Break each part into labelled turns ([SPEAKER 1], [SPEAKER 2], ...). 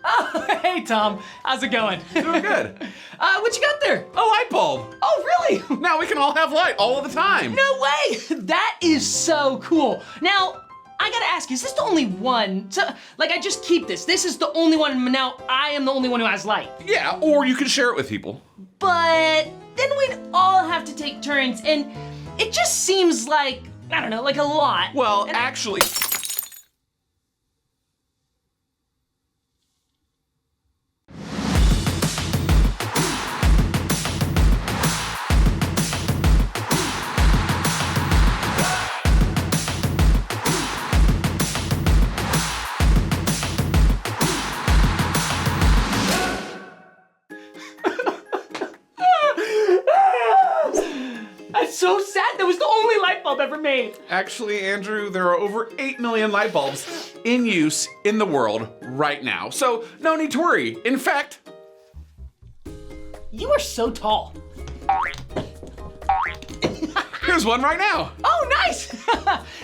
[SPEAKER 1] Oh, hey, Tom. How's it going?
[SPEAKER 2] Doing good.
[SPEAKER 1] What you got there?
[SPEAKER 2] A light bulb.
[SPEAKER 1] Oh, really?
[SPEAKER 2] Now we can all have light all of the time.
[SPEAKER 1] No way! That is so cool. Now, I gotta ask, is this the only one? So, like, I just keep this. This is the only one. Now, I am the only one who has light.
[SPEAKER 2] Yeah, or you can share it with people.
[SPEAKER 1] But then we'd all have to take turns, and it just seems like, I don't know, like a lot.
[SPEAKER 2] Well,
[SPEAKER 1] And
[SPEAKER 2] actually...
[SPEAKER 1] That's so sad. That was the only light bulb ever made.
[SPEAKER 2] Actually, Andrew, there are over 8 million light bulbs in use in the world right now. So no need to worry. In fact...
[SPEAKER 1] You are so tall.
[SPEAKER 2] Here's one right now.
[SPEAKER 1] Oh, nice!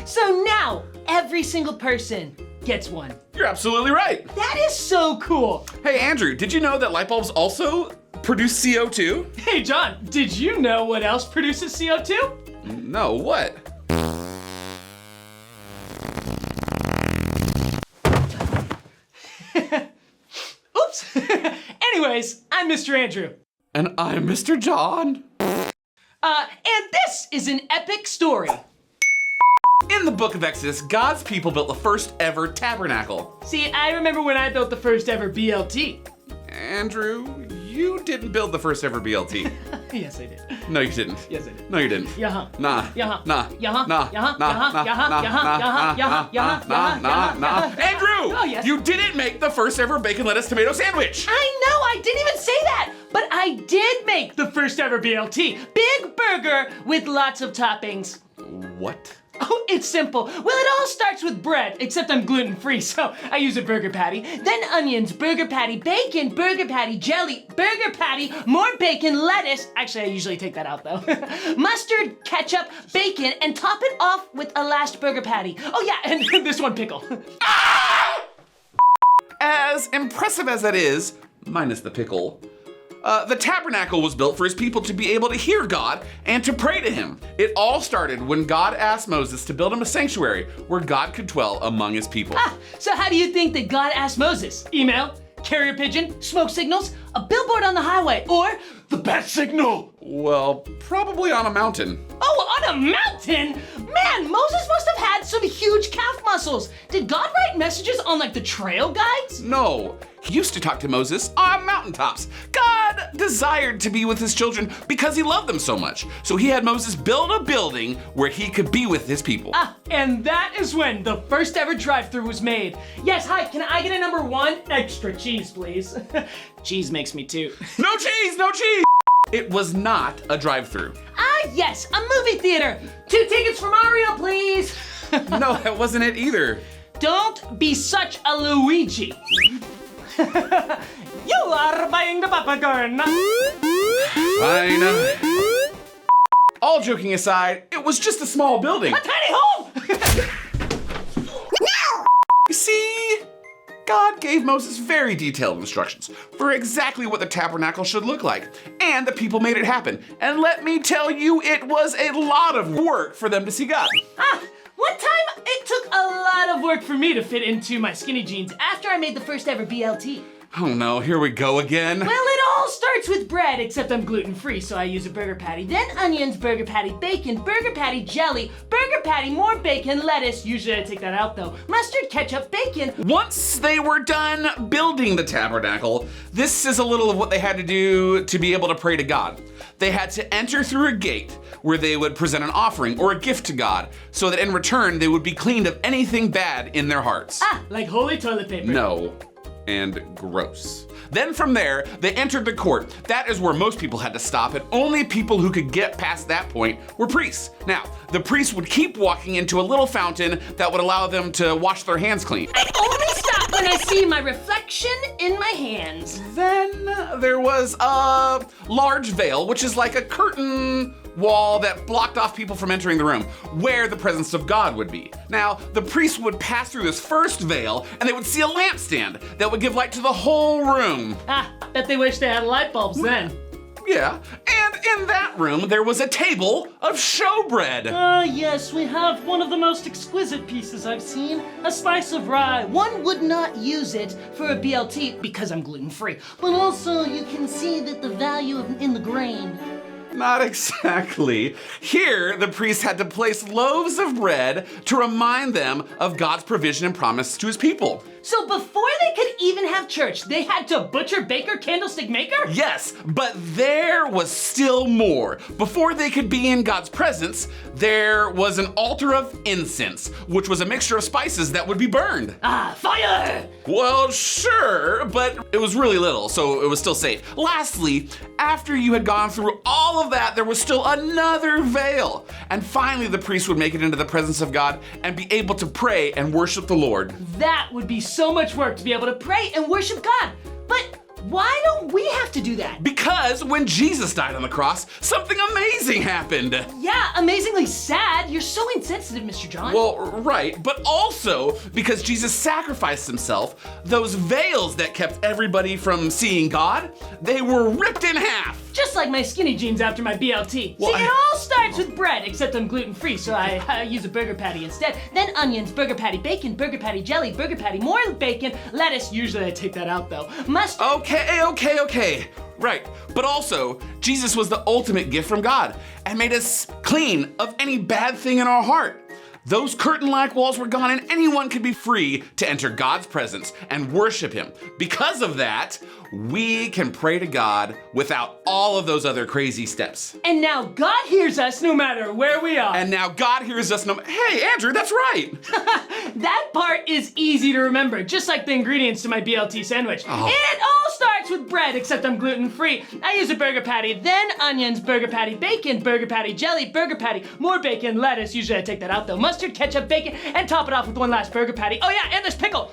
[SPEAKER 1] So now, every single person gets one.
[SPEAKER 2] You're absolutely right.
[SPEAKER 1] That is so cool.
[SPEAKER 2] Hey, Andrew, did you know that light bulbs also produce CO2?
[SPEAKER 1] Hey, John, did you know what else produces CO2?
[SPEAKER 2] No, what?
[SPEAKER 1] Oops. Anyways, I'm Mr. Andrew.
[SPEAKER 2] And I'm Mr. John.
[SPEAKER 1] And this is an epic story.
[SPEAKER 2] In the book of Exodus, God's people built the first ever tabernacle.
[SPEAKER 1] See, I remember when I built the first ever BLT.
[SPEAKER 2] Andrew, you didn't build the first ever BLT.
[SPEAKER 1] Yes, I did.
[SPEAKER 2] No, you didn't.
[SPEAKER 1] Yes, I did.
[SPEAKER 2] No, you didn't.
[SPEAKER 1] Yeah.
[SPEAKER 2] Nah.
[SPEAKER 1] Yeah.
[SPEAKER 2] Nah.
[SPEAKER 1] Yeah.
[SPEAKER 2] Nah.
[SPEAKER 1] Yeah.
[SPEAKER 2] Nah.
[SPEAKER 1] Yeah.
[SPEAKER 2] Andrew!
[SPEAKER 1] Oh, yes.
[SPEAKER 2] You didn't make the first ever bacon, lettuce, tomato sandwich!
[SPEAKER 1] I know, I didn't even say that, but I did make the first ever BLT. Big burger with lots of toppings.
[SPEAKER 2] What?
[SPEAKER 1] Oh, it's simple. Well, it all starts with bread, except I'm gluten-free, so I use a burger patty. Then onions, burger patty, bacon, burger patty, jelly, burger patty, more bacon, lettuce. Actually, I usually take that out, though. Mustard, ketchup, bacon, and top it off with a last burger patty. Oh, yeah, and this one pickle.
[SPEAKER 2] As impressive as that is, minus the pickle, the tabernacle was built for his people to be able to hear God and to pray to him. It all started when God asked Moses to build him a sanctuary where God could dwell among his people.
[SPEAKER 1] So how do you think that God asked Moses? Email, carrier pigeon, smoke signals, a billboard on the highway, or the bat signal?
[SPEAKER 2] Well, probably on a mountain.
[SPEAKER 1] Oh, on a mountain? Man, Moses must have had some huge calf muscles. Did God write messages on like the trail guides?
[SPEAKER 2] No, he used to talk to Moses on mountaintops. God desired to be with his children because he loved them so much. So he had Moses build a building where he could be with his people.
[SPEAKER 1] And that is when the first ever drive-thru was made. Yes, hi, can I get a number 1? Extra cheese, please. Cheese makes me toot.
[SPEAKER 2] No cheese, no cheese! It was not a drive-thru.
[SPEAKER 1] Yes, a movie theater. 2 tickets for Mario, please.
[SPEAKER 2] No, that wasn't it either.
[SPEAKER 1] Don't be such a Luigi. You are buying the popcorn.
[SPEAKER 2] Fine. All joking aside, it was just a small building.
[SPEAKER 1] A tiny home!
[SPEAKER 2] You see, God gave Moses very detailed instructions for exactly what the tabernacle should look like, and the people made it happen. And let me tell you, it was a lot of work for them to see God.
[SPEAKER 1] One time, it took a lot of work for me to fit into my skinny jeans after I made the first ever BLT.
[SPEAKER 2] Oh no, here we go again.
[SPEAKER 1] Well, it all starts with bread, except I'm gluten-free, so I use a burger patty. Then onions, burger patty, bacon, burger patty, jelly, burger patty, more bacon, lettuce. Usually I take that out though. Mustard, ketchup, bacon.
[SPEAKER 2] Once they were done building the tabernacle, this is a little of what they had to do to be able to pray to God. They had to enter through a gate where they would present an offering or a gift to God, so that in return they would be cleaned of anything bad in their hearts.
[SPEAKER 1] Like holy toilet paper.
[SPEAKER 2] No. And gross. Then from there, they entered the court. That is where most people had to stop, and only people who could get past that point were priests. Now, the priests would keep walking into a little fountain that would allow them to wash their hands clean.
[SPEAKER 1] I only stop when I see my reflection in my hands.
[SPEAKER 2] Then there was a large veil, which is like a curtain wall that blocked off people from entering the room, where the presence of God would be. Now, the priests would pass through this first veil, and they would see a lampstand that would give light to the whole room.
[SPEAKER 1] Bet they wish they had light bulbs then.
[SPEAKER 2] Yeah, and in that room, there was a table of showbread.
[SPEAKER 1] Yes, we have one of the most exquisite pieces I've seen, a slice of rye. One would not use it for a BLT because I'm gluten-free, but also you can see that the value in the grain.
[SPEAKER 2] Not exactly. Here, the priests had to place loaves of bread to remind them of God's provision and promise to his people.
[SPEAKER 1] So before they could even have church, they had to butcher, baker, candlestick maker?
[SPEAKER 2] Yes, but there was still more. Before they could be in God's presence, there was an altar of incense, which was a mixture of spices that would be burned.
[SPEAKER 1] Fire!
[SPEAKER 2] Well, sure, but it was really little, so it was still safe. Lastly, after you had gone through all of that, there was still another veil. And finally, the priest would make it into the presence of God and be able to pray and worship the Lord.
[SPEAKER 1] That would be so much work to be able to pray and worship God. But why don't we have to do that?
[SPEAKER 2] Because when Jesus died on the cross, something amazing happened.
[SPEAKER 1] Yeah, amazingly sad. You're so insensitive, Mr. John.
[SPEAKER 2] Well, right, but also because Jesus sacrificed himself, those veils that kept everybody from seeing God, they were ripped in half.
[SPEAKER 1] Just like my skinny jeans after my BLT.
[SPEAKER 2] Well,
[SPEAKER 1] See, it all starts with bread, except I'm gluten-free, so I use a burger patty instead. Then onions, burger patty bacon, burger patty jelly, burger patty more bacon, lettuce. Usually I take that out though. Mustard.
[SPEAKER 2] Okay. Right, but also, Jesus was the ultimate gift from God and made us clean of any bad thing in our heart. Those curtain-like walls were gone and anyone could be free to enter God's presence and worship him. Because of that, we can pray to God without all of those other crazy steps.
[SPEAKER 1] And now God hears us no matter where we are.
[SPEAKER 2] And now God hears us Hey, Andrew, that's right.
[SPEAKER 1] That part is easy to remember, just like the ingredients to my BLT sandwich.
[SPEAKER 2] Oh.
[SPEAKER 1] It all starts with bread, except I'm gluten-free. I use a burger patty, then onions, burger patty bacon, burger patty jelly, burger patty, more bacon, lettuce. Usually I take that out though. Mustard, ketchup, bacon, and top it off with one last burger patty. Oh yeah, and there's pickle.